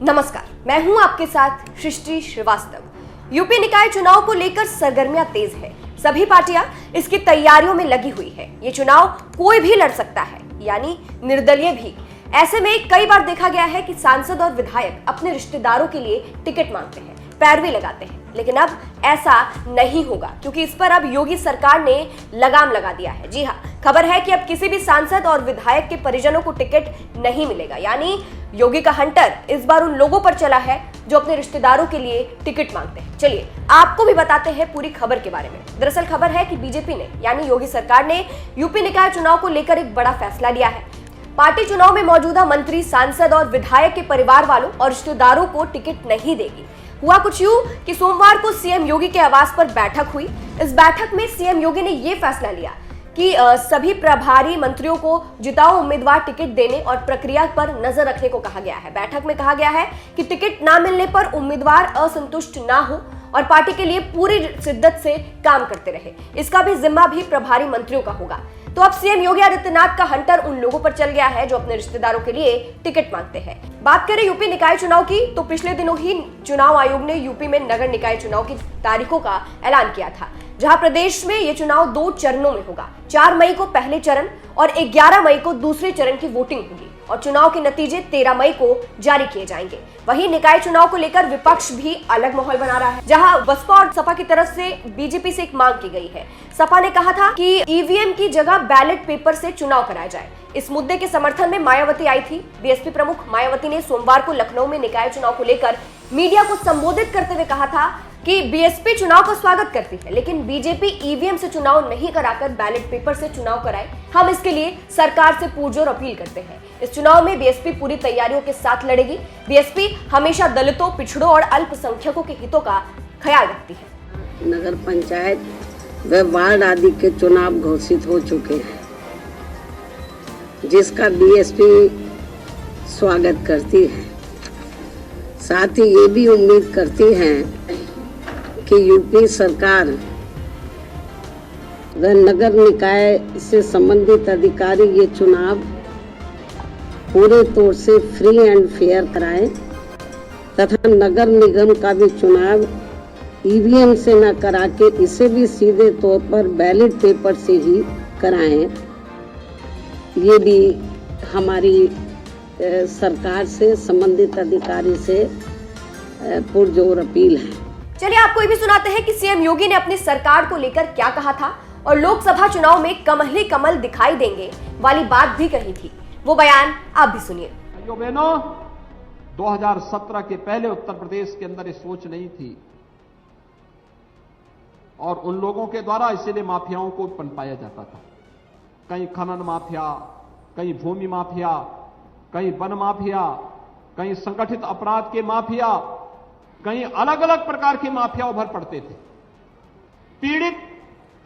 नमस्कार, मैं हूं आपके साथ सृष्टि श्रीवास्तव। यूपी निकाय चुनाव को लेकर सरगर्मियां तेज है। सभी पार्टियां इसकी तैयारियों में लगी हुई है। ये चुनाव कोई भी लड़ सकता है, यानी निर्दलीय भी। ऐसे में कई बार देखा गया है कि सांसद और विधायक अपने रिश्तेदारों के लिए टिकट मांगते हैं, पैरवी लगाते हैं। लेकिन अब ऐसा नहीं होगा, क्योंकि इस पर अब योगी सरकार ने लगाम लगा दिया है। जी हां, खबर है कि अब किसी भी सांसद और विधायक के परिजनों को टिकट नहीं मिलेगा। यानी योगी का हंटर इस बार उन लोगों पर चला है जो अपने रिश्तेदारों के लिए टिकट मांगते हैं। चलिए आपको भी बताते हैं पूरी खबर के बारे में। दरअसल खबर है कि बीजेपी ने यानी योगी सरकार ने यूपी निकाय चुनाव को लेकर एक बड़ा फैसला लिया है। पार्टी चुनाव में मौजूदा मंत्री, सांसद और विधायक के परिवार वालों और रिश्तेदारों को टिकट नहीं देगी। हुआ कुछ यूं कि सोमवार को सीएम योगी के आवास पर बैठक हुई। इस बैठक में सीएम योगी ने यह फैसला लिया कि सभी प्रभारी मंत्रियों को जिताऊ उम्मीदवार टिकट देने और प्रक्रिया पर नजर रखने को कहा गया है। बैठक में कहा गया है कि टिकट ना मिलने पर उम्मीदवार असंतुष्ट ना हो और पार्टी के लिए पूरी शिद्दत से काम करते रहे। इसका भी जिम्मा भी प्रभारी मंत्रियों का होगा। तो अब सीएम योगी आदित्यनाथ का हंटर उन लोगों पर चल गया है जो अपने रिश्तेदारों के लिए टिकट मांगते हैं। बात करें यूपी निकाय चुनाव की, तो पिछले दिनों ही चुनाव आयोग ने यूपी में नगर निकाय चुनाव की तारीखों का ऐलान किया था, जहां प्रदेश में ये चुनाव 2 चरणों में होगा। 4 मई को पहले चरण और 11 मई को दूसरे चरण की वोटिंग होगी और चुनाव के नतीजे 13 मई को जारी किए जाएंगे। वहीं निकाय चुनाव को लेकर विपक्ष भी अलग माहौल बना रहा है, जहां बसपा और सपा की तरफ से बीजेपी से एक मांग की गई है। सपा ने कहा था कि ईवीएम की जगह बैलेट पेपर से चुनाव कराया जाए। इस मुद्दे के समर्थन में मायावती आई थी। बीएसपी प्रमुख मायावती ने सोमवार को लखनऊ में निकाय चुनाव को लेकर मीडिया को संबोधित करते हुए कहा था कि बीएसपी चुनाव का स्वागत करती है, लेकिन बीजेपी ईवीएम से चुनाव नहीं कराकर बैलेट पेपर से चुनाव कराए। हम इसके लिए सरकार से पुरजोर अपील करते हैं। इस चुनाव में बीएसपी पूरी तैयारियों के साथ लड़ेगी। बीएसपी हमेशा दलितों, पिछड़ों और अल्पसंख्यकों के हितों का ख्याल रखती है। नगर पंचायत व वार्ड आदि के चुनाव घोषित हो चुके हैं, जिसका बीएसपी स्वागत करती है। साथ ही ये भी उम्मीद करती है कि यूपी सरकार व नगर निकाय से संबंधित अधिकारी ये चुनाव पूरे तौर से फ्री एंड फेयर कराएं तथा नगर निगम का भी चुनाव ईवीएम से न करा के इसे भी सीधे तौर पर बैलेट पेपर से ही कराएं। ये भी हमारी सरकार से, संबंधित अधिकारी से पुरजोर अपील है। चलिए आपको ये भी सुनाते हैं कि सीएम योगी ने अपनी सरकार को लेकर क्या कहा था और लोकसभा चुनाव में कमल ही कमल दिखाई देंगे वाली बात भी कही थी। वो बयान आप भी सुनिए। भाइयों बहनों, 2017 के पहले उत्तर प्रदेश के अंदर ये सोच नहीं थी और उन लोगों के द्वारा इसीलिए माफियाओं को पनपाया जाता था। कहीं खनन माफिया, कहीं भूमि माफिया, कहीं वन माफिया, कहीं संगठित अपराध के माफिया, कहीं अलग अलग प्रकार के माफिया उभर पड़ते थे। पीड़ित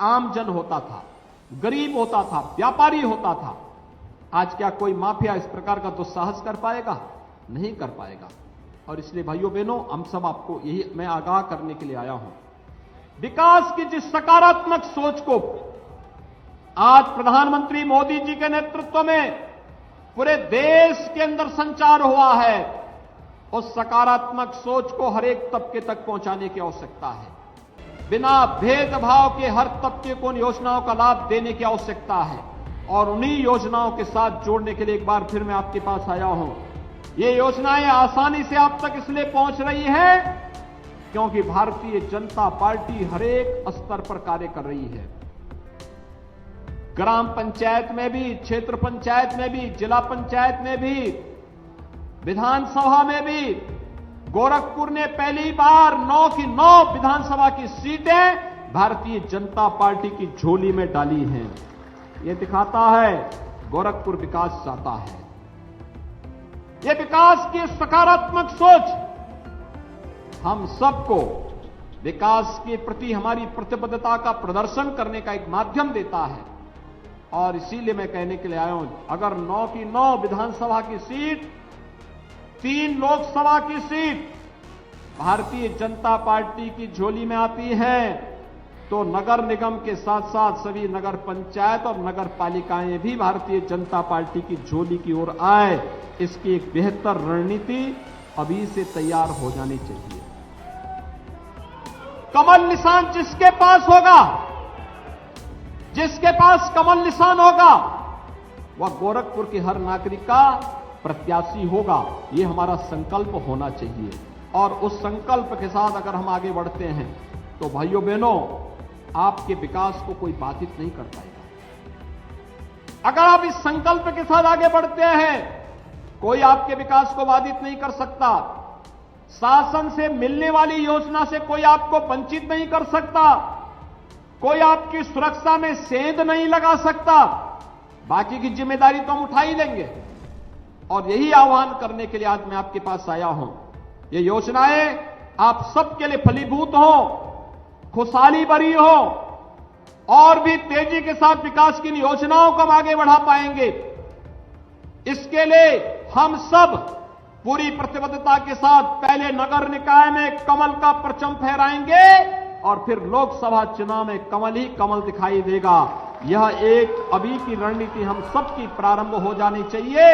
आम जन होता था, गरीब होता था, व्यापारी होता था। आज क्या कोई माफिया इस प्रकार का दुस्साहस कर पाएगा? नहीं कर पाएगा। और इसलिए भाइयों बहनों, हम सब आपको यही मैं आगाह करने के लिए आया हूं। विकास की जिस सकारात्मक सोच को आज प्रधानमंत्री मोदी जी के नेतृत्व में पूरे देश के अंदर संचार हुआ है, उस सकारात्मक सोच को हर एक तबके तक पहुंचाने की आवश्यकता है। बिना भेदभाव के हर तबके को उन योजनाओं का लाभ देने की आवश्यकता है और उन्हीं योजनाओं के साथ जोड़ने के लिए एक बार फिर मैं आपके पास आया हूं। ये योजनाएं आसानी से आप तक इसलिए पहुंच रही है क्योंकि भारतीय जनता पार्टी हर एक स्तर पर कार्य कर रही है। ग्राम पंचायत में भी, क्षेत्र पंचायत में भी, जिला पंचायत में भी, विधानसभा में भी गोरखपुर ने पहली बार 9 की 9 विधानसभा की सीटें भारतीय जनता पार्टी की झोली में डाली हैं। यह दिखाता है गोरखपुर विकास चाहता है। यह विकास की सकारात्मक सोच हम सबको विकास के प्रति हमारी प्रतिबद्धता का प्रदर्शन करने का एक माध्यम देता है। और इसीलिए मैं कहने के लिए आया हूं, अगर 9 की 9 विधानसभा की सीट, 3 लोकसभा की सीट भारतीय जनता पार्टी की झोली में आती है, तो नगर निगम के साथ साथ सभी नगर पंचायत और नगर पालिकाएं भी भारतीय जनता पार्टी की झोली की ओर आए, इसकी एक बेहतर रणनीति अभी से तैयार हो जानी चाहिए। कमल निशान जिसके पास होगा, जिसके पास कमल निशान होगा, वह गोरखपुर के हर नागरिक का प्रत्याशी होगा। यह हमारा संकल्प होना चाहिए और उस संकल्प के साथ अगर हम आगे बढ़ते हैं तो भाइयों बहनों, आपके विकास को कोई बाधित नहीं कर पाएगा। अगर आप इस संकल्प के साथ आगे बढ़ते हैं, कोई आपके विकास को बाधित नहीं कर सकता। शासन से मिलने वाली योजना से कोई आपको वंचित नहीं कर सकता। कोई आपकी सुरक्षा में सेंध नहीं लगा सकता। बाकी की जिम्मेदारी तो हम उठा ही लेंगे और यही आह्वान करने के लिए आज मैं आपके पास आया हूं। ये योजनाएं आप सबके लिए फलीभूत हो, खुशहाली भरी हो और भी तेजी के साथ विकास की इन योजनाओं को हम आगे बढ़ा पाएंगे। इसके लिए हम सब पूरी प्रतिबद्धता के साथ पहले नगर निकाय में कमल का परचम फहराएंगे और फिर लोकसभा चुनाव में कमल ही कमल दिखाई देगा। यह एक अभी की रणनीति हम सबकी प्रारंभ हो जानी चाहिए।